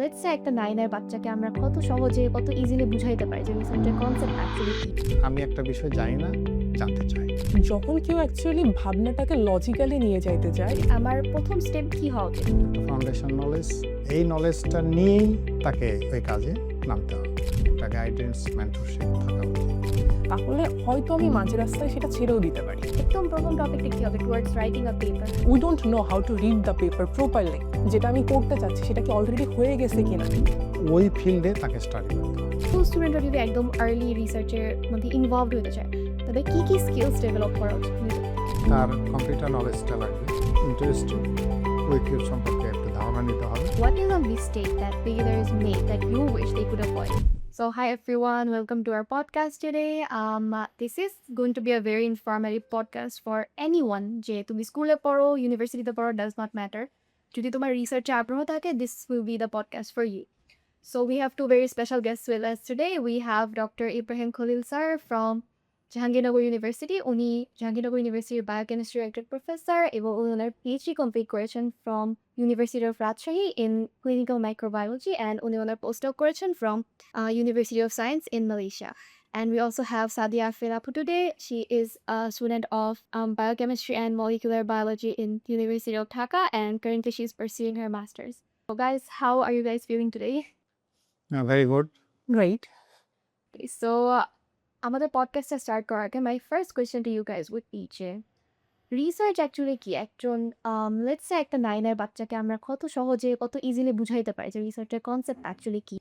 Let's say একটা 9 এর বাচ্চাকে আমরা কত সহজে কত ইজিলি বুঝাইতে পারি যে রিসেন্টের কনসেপ্ট অ্যাকচুয়ালি কি। আমি একটা বিষয় জানি না, জানতে চাই। যখন কেউ অ্যাকচুয়ালি ভাবনাটাকে লজিক্যালি নিয়ে যাইতে চায়, আমার প্রথম স্টেপ কি হওয়া উচিত? একটা ফাউন্ডেশন নলেজ, এই নলেজটা নিয়েই তাকে ওই কাজে নামতে হবে। একটা গাইডেন্স, মেন্টরশিপ থাকা উচিত। তাহলে হয়তো আমি মাঝ রাস্তায় সেটা ছেড়েও দিতে পারি। একদম প্রথম টপিকটা কি হবে? Towards writing a paper. We don't know how to read the paper properly. যেটা আমি করতে চাচ্ছি সেটা কি অলরেডি হয়ে গেছে কিনা। ওই ফিল্ডে তাকে স্টাডি করতে হবে। স্কুল স্টুডেন্টরা যদি একদম আর্লি রিসার্চের মধ্যে ইনভলভড হতে চায় তবে কি কি স্কিলস ডেভেলপ করা উচিত? তার কম্পিউটার নলেজটা লাগবে, ইন্টারেস্টিং উইকিউব সম্পর্কে একটা ধারণা নিতে হবে। What is a mistake that beginners make that you wish they could avoid? So, hi everyone, welcome to our podcast today. This is going to be a very informative podcast for anyone. যে তুমি স্কুলে পড়ো, ইউনিভার্সিটিতে পড়ো, does not matter. যদি তোমার রিসার্চে আগ্রহ থাকে, this will be the podcast for you. So, we have two very special guests with us today. We have Dr. Ibrahim Khalil sir from Jahangirnagar university. উনি জাহাঙ্গীরনগর ইউনিভার্সিটির বায়োকেমিস্ট্রির একজন প্রফেসর এবং উনি ওনার পিএইচডি কমপ্লিট করেছেন from university of Rajshahi in clinical microbiology and উনি ওনার postdoc করেছেন from university of science in Malaysia. And we also have Sadia Filapu today. She is a student of biochemistry and molecular biology in University of Dhaka and currently she's pursuing her master's. So guys, how are you guys feeling today? Very good. Right. So, আমাদের পডকাস্টটা start করার আগে my first question to you guys with যে research actually কি? একজন let's say একটা 9 এর বাচ্চাকে আমরা কত সহজে কত ইজিলি বুঝাইতে পারি যে রিসার্চের কনসেপ্ট অ্যাকচুয়ালি কি?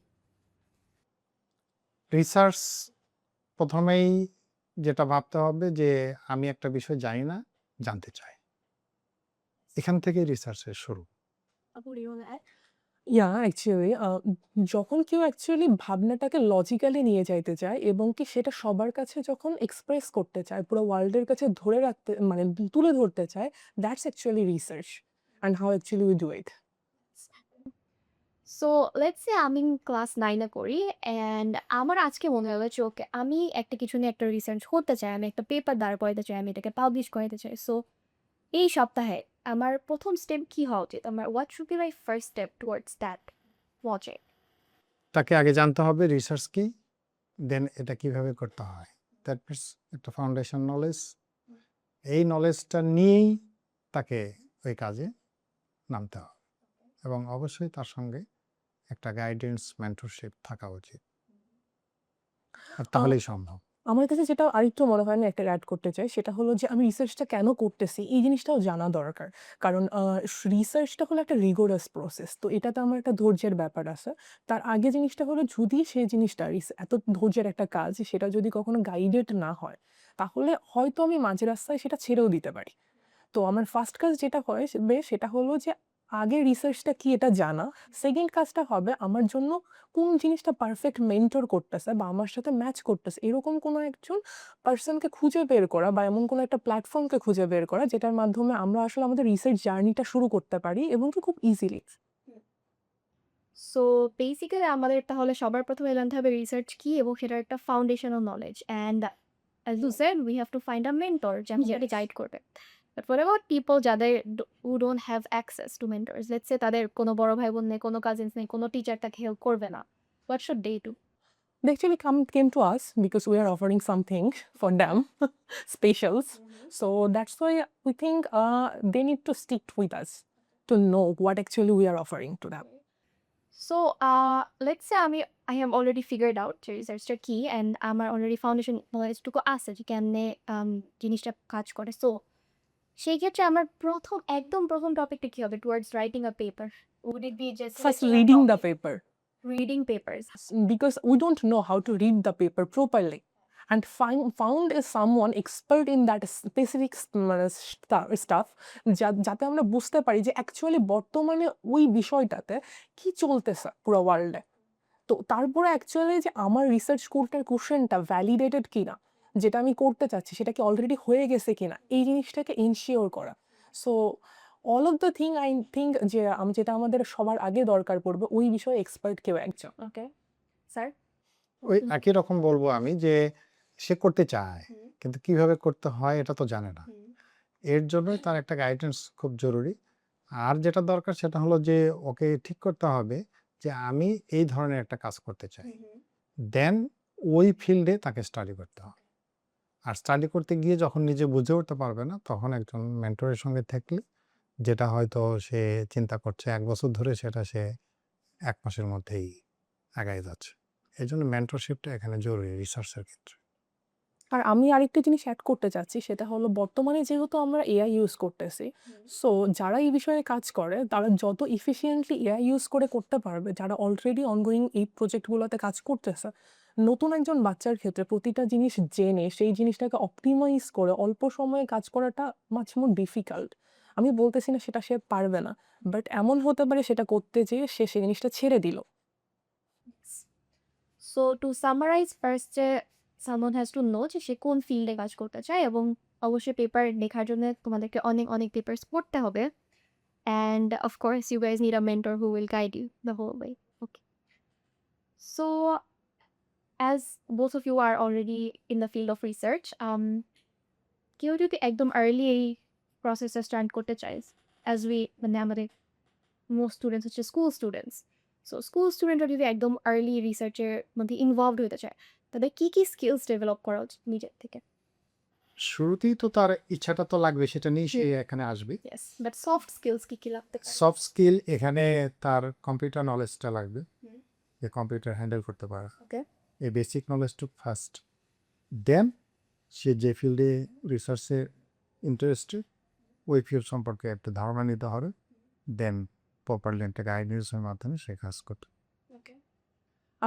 রিসার্চ প্রথমেই যেটা ভাবতে হবে যে আমি একটা বিষয় জানি না, জানতে চাই। এখান থেকে রিসার্চের শুরু। ইয়া অ্যাকচুয়ালি যখন কেউ অ্যাকচুয়ালি ভাবনাটাকে লজিক্যালি নিয়ে যাইতে চায় এবং কি সেটা সবার কাছে যখন এক্সপ্রেস করতে চায়, পুরো ওয়ার্ল্ডের কাছে ধরে রাখতে মানে তুলে ধরতে চায়, that's actually research and how actually we do it. So let's say আমি ক্লাস 9 করি অ্যান্ড আমার আজকে মনে হলো যে ওকে আমি একটা কিছু নিয়ে একটা রিসার্চ করতে চাই, আমি একটা পেপার দাঁড় করাতে চাই, আমি এটাকে পাবলিশ করাতে চাই। সো এই সপ্তাহে আমার প্রথম স্টেপ কি হওয়া উচিত? আমার what should be my first step towards that project? তাকে আগে জানতে হবে রিসার্চ কি, দেন এটা কিভাবে করতে হয়। দ্যাট মিনস একটা ফাউন্ডেশন নলেজ, এই নলেজটা নিয়েই তাকে ওই কাজে নামতে হবে এবং অবশ্যই তার সঙ্গে একটা গাইডেন্স, মেন্টরশিপ থাকা উচিত। আর তাহলেই সম্ভব। আমার কাছে যেটা আরেকটু মনে হয় আমি একটা অ্যাড করতে চাই সেটা হলো যে আমি রিসার্চটা কেন করতেছি এই জিনিসটাও জানা দরকার। কারণ রিসার্চটা হলো একটা রিগোরাস প্রসেস। তো এটাতে আমার একটা ধৈর্যের ব্যাপার আছে। তার আগে জিনিসটা হলো যদি সেই জিনিসটা এত ধৈর্যের একটা কাজ সেটা যদি কখনো গাইডেড না হয়, তাহলে হয়তো আমি মাঝ রাস্তায় সেটা ছেড়েও দিতে পারি। তো আমার ফার্স্ট কাজ যেটা হয় সেটা হলো যে আগে রিসার্চটা কি এটা জানা। সেকেন্ড কাজটা হবে আমার জন্য কোন জিনিসটা পারফেক্ট মেন্টর করতেছে বা আমার সাথে ম্যাচ করতেছে এরকম কোনো একজন পার্সনকে খুঁজে বের করা বা এমন কোনো একটা প্ল্যাটফর্মকে খুঁজে বের করা যেটার মাধ্যমে আমরা আসলে আমাদের রিসার্চ জার্নিটা শুরু করতে পারি এবং কি খুব ইজিলি। সো বেসিক্যালি আমাদের তাহলে সবার প্রথমে জানতে হবে রিসার্চ কি এবং সেটার একটা foundational knowledge and as you said we have to find a mentor যে আমাদেরকে গাইড করবে। বাট হোয়াট অ্যাবাউট পিপল যাদের who don't have access to mentors? Let's say তাদের কোনো বড় ভাই বোন নেই, কোনো কাজিনস নেই, কোনো টিচার তাকে হেল্প করবে না। What should they do? They actually came to us because we are offering something for them, specials. So that's why we think they need to stick with us to know what actually we are offering to them. So let's say I have already figured out যে রিসার্চটা কি and আমার already foundation নলেজটুকু আছে যে কেমনে জিনিসটা কাজ করে। So সেই ক্ষেত্রে আমার একদম প্রথম টপিকটা কি হবে towards writing a paper? Would it be just First, reading the paper. Reading papers? Because we don't know how to read the paper properly. And found is someone expert in that specific stuff যাতে আমরা বুঝতে পারি যে actually বর্তমানে ওই বিষয়টাতে কি চলতেছে পুরো ওয়ার্ল্ডে। তো তারপরে অ্যাকচুয়ালি যে আমার রিসার্চ কোশ্চেনটা ভ্যালিডেটেড কিনা, যেটা আমি করতে চাচ্ছি সেটা কি অলরেডি হয়ে গেছে কিনা এই জিনিসটাকে এনশিওর করা। So all of the thing I think যে যেটা আমাদের সবার আগে দরকার পড়বে ওই বিষয়ে এক্সপার্ট কেউ একজন। Okay sir. ওই একই রকম বলবো আমি যে সে করতে চায় কিন্তু কিভাবে করতে হয় এটা তো জানে না। এর জন্যই তার একটা গাইডেন্স খুব জরুরি। আর যেটা দরকার সেটা হলো যে ওকে ঠিক করতে হবে যে আমি এই ধরনের একটা কাজ করতে চাই, দেন ওই ফিল্ডে তাকে স্টাডি করতে হবে। আর স্টাডি করতে গিয়ে যখন নিজে বুঝে উঠতে পারবে না, তখন একজন মেন্টরের সঙ্গে থাকলে, যেটা হয়তো সে চিন্তা করছে ১ বছর ধরে, সেটা সে ১ মাসের মধ্যেই আগায় যাচ্ছে। এজন্য মেন্টরশিপটা এখানে জরুরি রিসার্চের ক্ষেত্রে। আর আমি আরেকটা জিনিস অ্যাড করতে চাচ্ছি, সেটা হলো বর্তমানে যেহেতু আমরা এআই ইউজ করতেছি, সো যারা এই বিষয়ে কাজ করে তারা যত এফিশিয়েন্টলি এআই ইউজ করে করতে পারবে, যারা অলরেডি অনগোয়িং এই প্রজেক্টগুলোতে কাজ করতেছে, নতুন একজন বাচ্চার ক্ষেত্রে প্রতিটা জিনিস জেনে সেই জিনিসটাকে অপটিমাইজ করে অল্প সময়ে কাজ করাটা মাচ মোর ডিফিকাল্ট। আমি বলতেছি না সেটা সে পারবে না, বাট এমন হতে পারে সেটা করতে যেয়ে সে সেই জিনিসটা ছেড়ে দিল। সো টু সামারাইজ ফার্স্ট যে সামওয়ান হ্যাজ টু নো যে সে কোন ফিল্ডে কাজ করতে চায়, এবং অবশ্যই পেপার লেখার জন্য তোমাদেরকে অনেক অনেক পেপার্স পড়তে হবে, and of course you guys need a mentor who will guide you the whole way. Okay, so as both of you are already in the field of research, কেউ যদি একদম আর্লি এই প্রসেসটা স্টার্ট করতে চায়, অ্যাজ উই মানে আমাদের most students হচ্ছে স্কুল স্টুডেন্টস, সো স্কুল স্টুডেন্টরা যদি একদম আর্লি রিসার্চের মধ্যে ইনভলভড হতে চায়, তাদের কী কী স্কিলস ডেভেলপ করা উচিত নিজের থেকে? শুরুতেই তো তার ইচ্ছাটা তো লাগবে, সেটা নিয়ে সে এখানে আসবে। ইয়েস, বাট সফট স্কিলস কী কী লাগতে পারে? সফট স্কিল এখানে তার কম্পিউটার নলেজটা লাগবে, যে কম্পিউটার হ্যান্ডেল করতে পারে। ওকে, এই বেসিক নলেজটুকু ফার্স্ট, দেন সে যে ফিল্ডে রিসার্চে ইন্টারেস্টেড ওই ফিল্ড সম্পর্কে একটা ধারণা নিতে হবে, দেন প্রপারলি একটা গাইডেন্সের মাধ্যমে সে কাজ করতে। ওকে,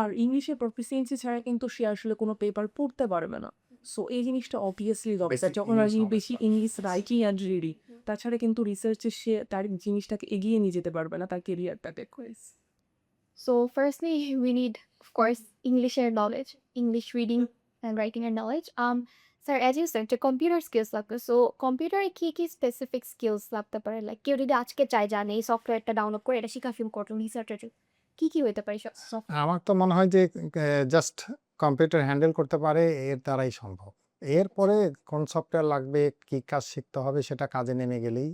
আর ইংলিশে প্রফিসিয়েন্সি ছাড়া কিন্তু সে আসলে কোনো পেপার পড়তে পারবে না। সো এই জিনিসটা অবভিয়াসলি দরকার। Basic যখন English আমি knowledge বেশি দরকার। ইংলিশ রাইটিং অ্যান্ড রিডিং, তাছাড়া কিন্তু রিসার্চে সে তার জিনিসটাকে এগিয়ে নিয়ে যেতে পারবে না তার কেরিয়ারটাকে। So firstly we need of course ইংলিশের knowledge, English reading and writing এর knowledge. Sir as you said যে কম্পিউটার স্কিলস লাগবে, সো কম্পিউটারে কী কী স্পেসিফিক স্কিলস লাগতে পারে? লাইক কেউ যদি আজকে চায় জানে এই সফটওয়্যারটা ডাউনলোড করে এটা শিখা ফিল্ম করলো রিসার্চের জন্য, কী কী হতে পারে সব? আমার তো মনে হয় যে জাস্ট কম্পিউটার হ্যান্ডেল করতে পারে, এর দ্বারাই সম্ভব। এরপরে কোন সফটওয়্যার লাগবে, কি কাজ শিখতে হবে, সেটা কাজে নেমে গেলেই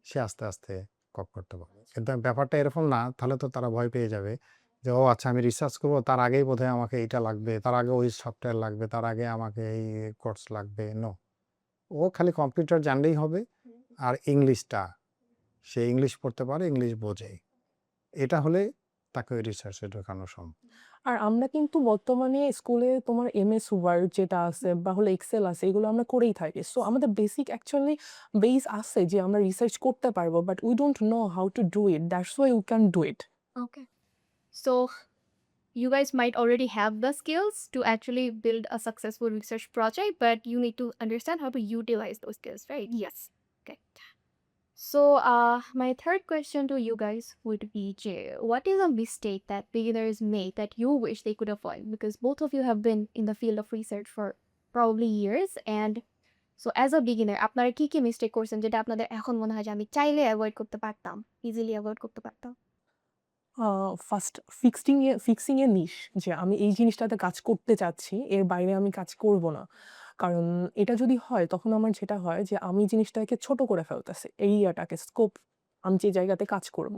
সে আস্তে আস্তে করতে পারবে। কিন্তু ব্যাপারটা এরকম না, তাহলে তো তারা ভয় পেয়ে যাবে যে ও আচ্ছা আমি রিসার্চ করবো, তার আগেই বোধহয় আমাকে এইটা লাগবে, তার আগে ওই সফটওয়্যার লাগবে, তার আগে আমাকে এই কোর্স লাগবে। নো, ও খালি কম্পিউটার জানলেই হবে, আর ইংলিশটা সে ইংলিশ পড়তে পারে, ইংলিশ বোঝে, এটা হলে তাকে ওই রিসার্চে ঢোকানো সম্ভব। আর আমরা কিন্তু বর্তমানে স্কুলে তোমার এমএস ওয়ার্ড যেটা আছে বা হলো এক্সেল আছে, এগুলো আমরা করেই থাকি। সো আমাদের বেসিক অ্যাকচুয়ালি বেস আছে যে আমরা রিসার্চ করতে পারবো, but we don't know how to do it, that's why we can do it. Okay. So you guys might already have the skills to actually build a successful research project, but you need to understand how to utilize those skills, right? Yes. Okay. So my third question to you guys would be, Jay, what is a mistake that beginners make that you wish they could avoid? Because both of you have been in the field of research for probably years, and so as a beginner, আপনারা কি কি mistake করছেন যেটা আপনাদের এখন মনে হয় যে আমি চাইলে অ্যাভয়েড করতে পারতাম, ইজিলি অ্যাভয়েড করতে পারতাম? ফার্স্ট ফিক্সিং এ নিশ, যে আমি এই জিনিসটাতে কাজ করতে চাচ্ছি, এর বাইরে আমি কাজ করব না। কারণ এটা যদি হয় তখন আমার যেটা হয় যে আমি জিনিসটাকে ছোট করে ফেলতেছি, এরিয়াটাকে, স্কোপ, আমি যে জায়গাতে কাজ করব।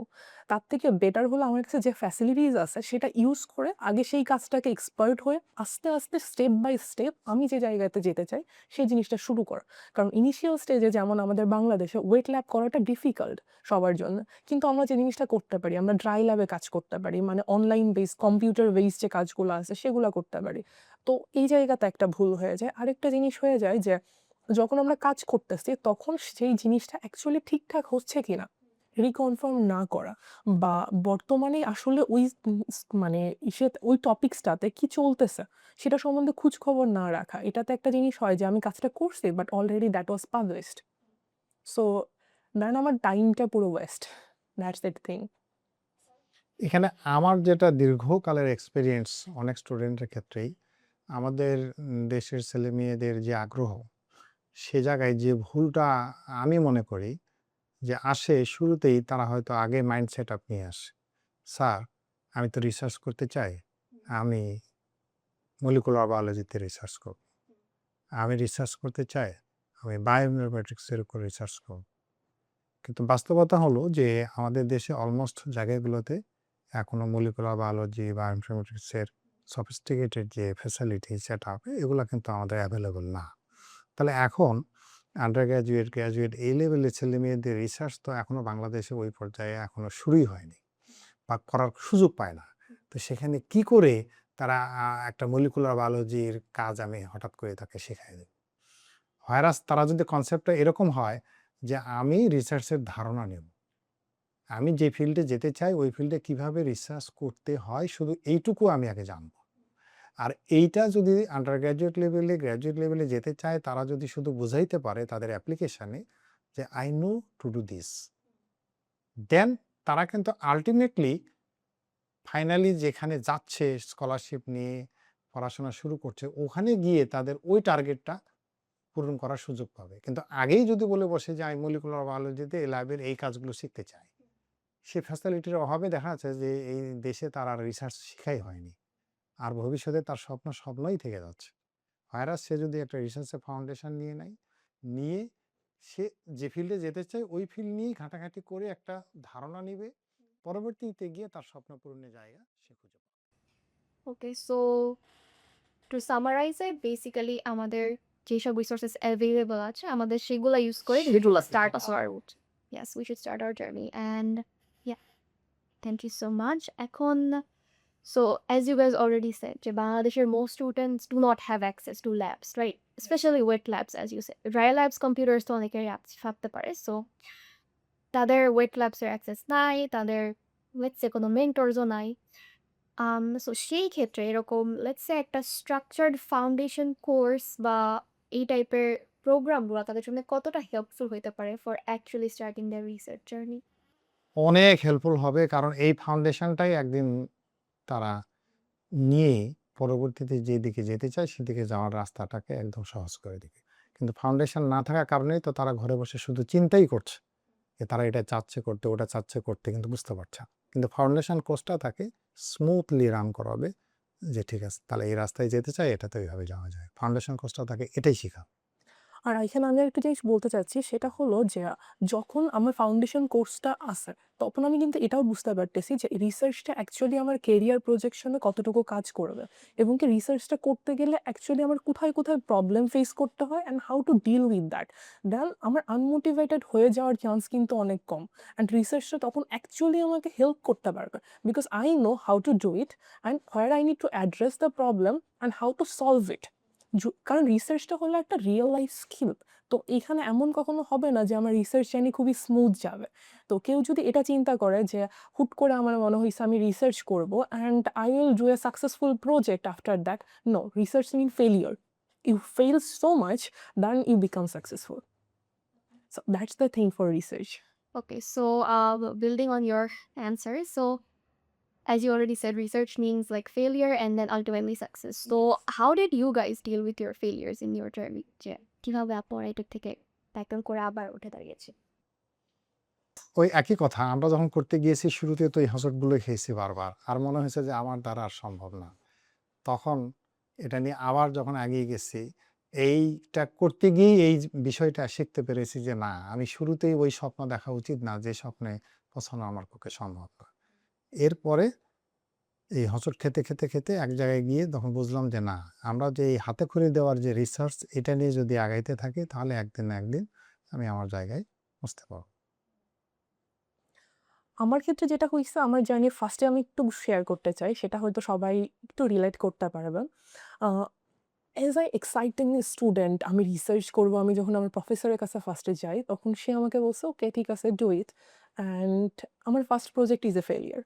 তার থেকে বেটার হলো আমার কাছে যে ফ্যাসিলিটিস আছে সেটা ইউজ করে আগে সেই কাজটাকে এক্সপার্ট হয়ে আস্তে আস্তে স্টেপ বাই স্টেপ আমি যে জায়গাতে যেতে চাই সেই জিনিসটা শুরু করা। কারণ ইনিশিয়াল স্টেজে যেমন আমাদের বাংলাদেশে ওয়েট ল্যাব করাটা ডিফিকাল্ট সবার জন্য, কিন্তু আমরা যে জিনিসটা করতে পারি, আমরা ড্রাই ল্যাবে কাজ করতে পারি, মানে অনলাইন বেস কম্পিউটার বেস যে কাজগুলো আছে সেগুলো করতে পারি। তো এই জায়গাতে একটা ভুল হয়ে যায়। আরেকটা জিনিস হয়ে যায় যে যখন আমরা কাজ করতেছি তখন সেই জিনিসটা অ্যাকচুয়ালি ঠিকঠাক হচ্ছে কিনা রিকনফার্ম না করা, বা বর্তমানে আসলে ওই মানে ওই টপিক্সটাতে কি চলতেছে সেটা সম্বন্ধে খোঁজ খবর না রাখা। এটাতে একটা জিনিস হয় যে আমি কাজটা করছি but already that was published, so then আমার টাইমটা পুরো ওয়েস্ট। That's the thing. এখানে আমার যেটা দীর্ঘকালের এক্সপেরিয়েন্স অনেক স্টুডেন্টের ক্ষেত্রেই, আমাদের দেশের ছেলেমেয়েদের যে আগ্রহ, সে জায়গায় যে ভুলটা আমি মনে করি যে আসে, শুরুতেই তারা হয়তো আগে মাইন্ড সেট আপ নিয়ে আসে, স্যার আমি তো রিসার্চ করতে চাই, আমি মলিকুলার বায়োলজিতে রিসার্চ করব, আমি রিসার্চ করতে চাই, আমি বায়োইনফরমেটিক্সের উপর রিসার্চ করব। কিন্তু বাস্তবতা হলো যে আমাদের দেশে অলমোস্ট জায়গাগুলোতে এখনো মলিকুলার বায়োলজি বা ইনফরমেটিক্সের সফিস্টিকেটেড যে ফ্যাসিলিটি সেট আপ এগুলো কিন্তু আমাদের অ্যাভেলেবল না। তাহলে এখন আন্ডার গ্র্যাজুয়েট, গ্র্যাজুয়েট এই লেভেলের ছেলেমেয়েদের রিসার্চ তো এখনো বাংলাদেশে ওই পর্যায়ে এখনো শুরুই হয়নি বা করার সুযোগ পায় না। তো সেখানে কি করে তারা একটা মলিকুলার বায়োলজির কাজ আমি হঠাৎ করে তাকে শেখাই দেব? ভাইরাস তারা যদি কনসেপ্টটা এরকম হয় যে আমি রিসার্চের ধারণা নেব, আমি যে ফিল্ডে যেতে চাই ওই ফিল্ডে কিভাবে রিসার্চ করতে হয় শুধু এইটুকু আমি আগে জানবো। আর এইটা যদি আন্ডার গ্র্যাজুয়েট লেভেলে, গ্র্যাজুয়েট লেভেলে যেতে চায় তারা যদি শুধু বুঝাইতে পারে তাদের অ্যাপ্লিকেশনে যে I know to do this, then তারা কিন্তু আলটিমেটলি ফাইনালি যেখানে যাচ্ছে স্কলারশিপ নিয়ে পড়াশোনা শুরু করছে ওখানে গিয়ে তাদের ওই টার্গেটটা পূরণ করার সুযোগ পাবে। কিন্তু আগেই যদি বলে বসে যে আমি মলিকুলার বায়োলজিতে এই ল্যাবের এই কাজগুলো শিখতে চাই, সে ফ্যাসিলিটির অভাবে দেখা যাচ্ছে যে এই দেশে তার আর রিসার্চ শিখাই হয়নি, আর ভবিষ্যতে তার স্বপ্নই থেকে যাচ্ছে। ভাইরাস সে যদি একটা রিসার্চের ফাউন্ডেশন নিয়ে নেয়, নিয়ে সে যে ফিল্ডে যেতে চায় ওই ফিল্ড নিয়েই ঘাটাঘাটি করে একটা ধারণা নিবে, পরবর্তীতে গিয়ে তার স্বপ্ন পূরণের জায়গা সে খুঁজে পাবে। Okay, so to summarize it, basically আমাদের যেসব resources available আছে আমাদের সেগুলা use করে start our route. Yes, we should start our journey. And yeah, thank you so much. এখন so as you guys already said যে বাংলাদেশের most students do not have access to labs, right? Especially wet labs, as you said. Dry labs, computers তো অনেকেরই থাকতে পারে, so তাদের wet labs এর access নাই, তাদের let's say কোনো mentors-ও নাই। সো সেই ক্ষেত্রে এরকম লেটস সে একটা স্ট্রাকচার্ড ফাউন্ডেশন কোর্স বা এই টাইপের প্রোগ্রামগুলো তাদের জন্য কতটা হেল্পফুল হতে পারে for actually starting the research journey? অনেক হেল্পফুল হবে, কারণ এই ফাউন্ডেশনটাই একদিন তারা নিয়ে পরবর্তীতে যেদিকে যেতে চায় সেদিকে যাওয়ার রাস্তাটাকে একদম সহজ করে দিবে। কিন্তু ফাউন্ডেশন না থাকার কারণেই তো তারা ঘরে বসে শুধু চিন্তাই করছে যে তারা এটা চাচ্ছে করতে, ওটা চাচ্ছে করতে, কিন্তু বুঝতে পারছে না। কিন্তু ফাউন্ডেশন কোর্সটা তাকে স্মুথলি রান করাবে যে ঠিক আছে তাহলে এই রাস্তায় যেতে চাই, এটাতে ওইভাবে যাওয়া যায়। ফাউন্ডেশন কোর্সটা তাকে এটাই শেখাবে। আর এখানে আমি একটা জিনিস বলতে চাচ্ছি, সেটা হলো যে যখন আমার ফাউন্ডেশন কোর্সটা আছে তখন আমি কিন্তু এটাও বুঝতে পারতেছি যে রিসার্চটা অ্যাকচুয়ালি আমার কেরিয়ার প্রজেকশনে কতটুকু কাজ করবে, এবং কি রিসার্চটা করতে গেলে অ্যাকচুয়ালি আমার কোথায় কোথায় প্রবলেম ফেস করতে হয় and how to deal with that. Then আমার আনমোটিভেটেড হয়ে যাওয়ার চান্স কিন্তু অনেক কম, অ্যান্ড রিসার্চটা তখন অ্যাকচুয়ালি আমাকে হেল্প করতে পারবে, because I know how to do it and where I need to address the problem and how to solve it. কারণ রিসার্চটা হলো একটা রিয়েল লাইফ স্কিল। তো এখানে এমন কখনো হবে না যে আমার রিসার্চ জার্নি খুবই স্মুথ যাবে। তো কেউ যদি এটা চিন্তা করে যে হুট করে আমার মনে হইছে আমি রিসার্চ করব and I will do a successful project after that, no, research mean failure. You fail so much then you become successful. So that's the thing for research. Okay, so building on your answer, so as you already said, research means like failure and then ultimately success. So how did you guys deal with your failures in your journey? যে কিভাবে আপনারা এটা থেকে tackle করে আবার উঠে দাঁড়িয়েছে? ওই একই কথা, আমরা যখন করতে গিয়েছি শুরুতে তো এই হোঁচটগুলো খেয়েছি বারবার, আর মনে হয়েছে যে আমার দ্বারা আর সম্ভব না। তখন এটা নিয়ে আবার যখন এগিয়ে গেছি, এইটা করতে গিয়েই এই বিষয়টা শিখতে পেরেছি যে না, আমি শুরুতেই ওই স্বপ্ন দেখা উচিত না যে স্বপ্নে পৌঁছানো আমার পক্ষে সম্ভব না। এরপরে এই হোঁচট খেতে খেতে খেতে এক জায়গায় গিয়ে তখন বুঝলাম যে না, আমরা যে এই হাতে খড়ি দেওয়ার যে রিসার্চ, এটা নিয়ে যদি আগাইতে থাকি তাহলে একদিন না একদিন আমি আমার জায়গায় পৌঁছতে পারবো। আমার ক্ষেত্রে যেটা হইছে, আমার জার্নির ফার্স্টে আমি একটু শেয়ার করতে চাই, সেটা হয়তো সবাই একটু রিলেট করতে পারবে। অ্যাজ আই এক্সাইটিং স্টুডেন্ট, আমি রিসার্চ করবো, আমি যখন আমার প্রফেসরের কাছে ফার্স্টে যাই তখন সে আমাকে বলছে ওকে ঠিক আছে ডু ইট, অ্যান্ড আমার first project is a failure.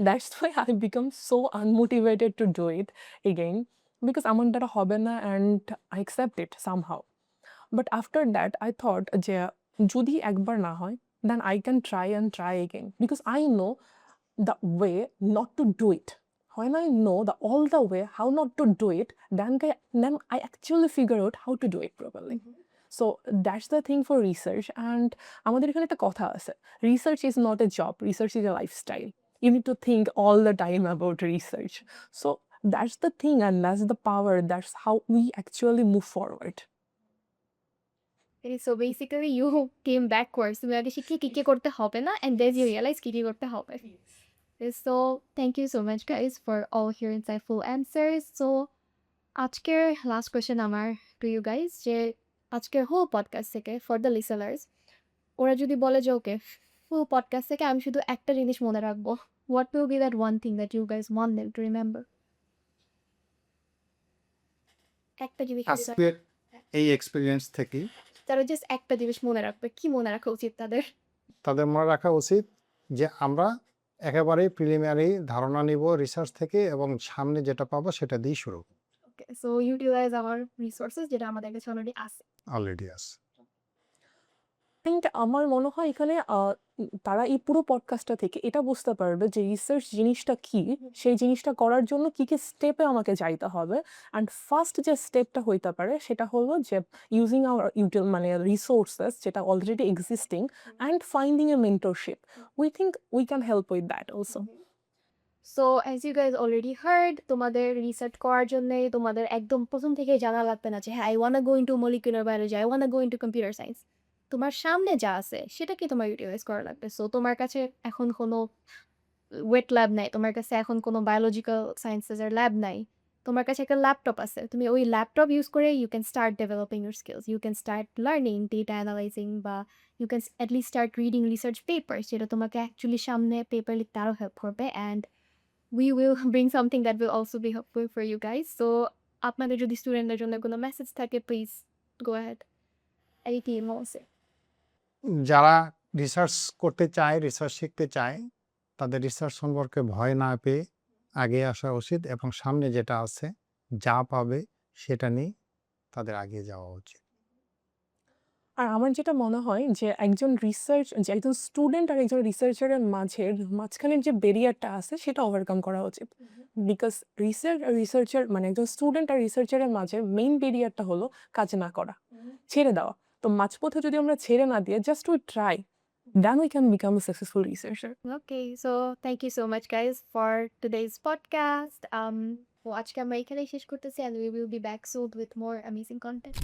That's why I become so unmotivated to do it again, because আমার দ্বারা হবে না and I accept it somehow. But after that I thought যে যদি একবার না হয় then I can try and try again, because I know the way not to do it. When I know all the way how not to do it, then I actually figure out how to do it properly. So that's the thing for research. And আমাদের এখানে একটা কথা আছে, research is not a job, research is a lifestyle. You need to think all the time about research. So that's the thing, and that's the power, that's how we actually move forward. Okay, so basically you came backwards. তুমি আগে শিখে কি করতে হবে না and then you realize কি করতে হবে. So thank you so much guys for all your insightful answers. So আজকের last question আমার to you guys যে আজকের whole podcast থেকে for the listeners ওরা যদি বলে যে ওকে full podcast থেকে আমি শুধু একটা জিনিস মনে রাখবো, what will be that one thing that you guys want them to remember? একটা জিনিস যদি তারা- আজকের এই এক্সপিরিয়েন্স থেকে তারা জাস্ট একটা জিনিস মনে রাখবে, কি মনে রাখা উচিত তাদের? তাদের মনে রাখা উচিত যে আমরা একেবারেই প্রিলিমিনারি ধারণা নিব রিসার্চ থেকে এবং সামনে যেটা পাবো সেটা দিয়ে শুরু Okay, so utilize our resources যেটা আমাদের কাছে অলরেডি আছে. অলরেডি আছে। অ্যান্ড আমার মনে হয় এখানে তারা এই পুরো পডকাস্টটা থেকে এটা বুঝতে পারবে যে রিসার্চ জিনিসটা কি, সেই জিনিসটা করার জন্য কি কি স্টেপে আমাকে যাইতে হবে। অ্যান্ড ফার্স্ট যে স্টেপটা হইতে পারে সেটা হলো যে ইউজিং আওয়ার মানে রিসোর্সেস যেটা already existing and finding A mentorship. We think we can help with that also. So as you guys already heard, তোমাদের রিসার্চ করার জন্য তোমাদের একদম প্রথম থেকে জানা লাগবে না যে হ্যাঁ I wanna go into molecular biology, I wanna go into computer science. তোমার সামনে যা আছে সেটাকে তোমার ইউটিলাইজ করা লাগবে। সো তোমার কাছে এখন কোনো ওয়েট ল্যাব নাই, তোমার কাছে এখন কোনো বায়োলজিক্যাল সায়েন্সেসের ল্যাব নাই, তোমার কাছে একটা ল্যাপটপ আছে, তুমি ওই ল্যাপটপ ইউজ করে you can start developing your skills, you can start learning data analysing বা you can at least start reading research papers যেটা তোমাকে অ্যাকচুয়ালি সামনে পেপার লিখতে আরও হেল্প করবে and we will bring something that will also be helpful for you guys. So আপনাদের যদি স্টুডেন্টদের জন্য কোনো মেসেজ থাকে please go ahead, anything you want to say? যারা রিসার্চ করতে চায়, রিসার্চ শিখতে চায়, তাদের রিসার্চ সম্পর্কে ভয় না পেয়ে আগে আসা উচিত এবং সামনে যেটা আছে যা পাবে সেটা নিয়ে তাদের এগিয়ে যাওয়া উচিত। আর আমার যেটা মনে হয় যে একজন একজন স্টুডেন্ট আর একজন রিসার্চারের মাঝখানের যে ব্যারিয়ারটা আছে সেটা ওভারকাম করা উচিত। বিকজ রিসার্চার মানে একজন স্টুডেন্ট আর রিসার্চারের মাঝে মেইন ব্যারিয়ারটা হলো কাজ না করা, ছেড়ে দেওয়া। তো মাঝপথে যদি আমরা ছেড়ে না দিয়ে just we try, then we can become a successful researcher. Okay, so thank you so much guys for today's podcast. আজকে আমরা এখানেই শেষ করতেছি and we will be back soon with more amazing content.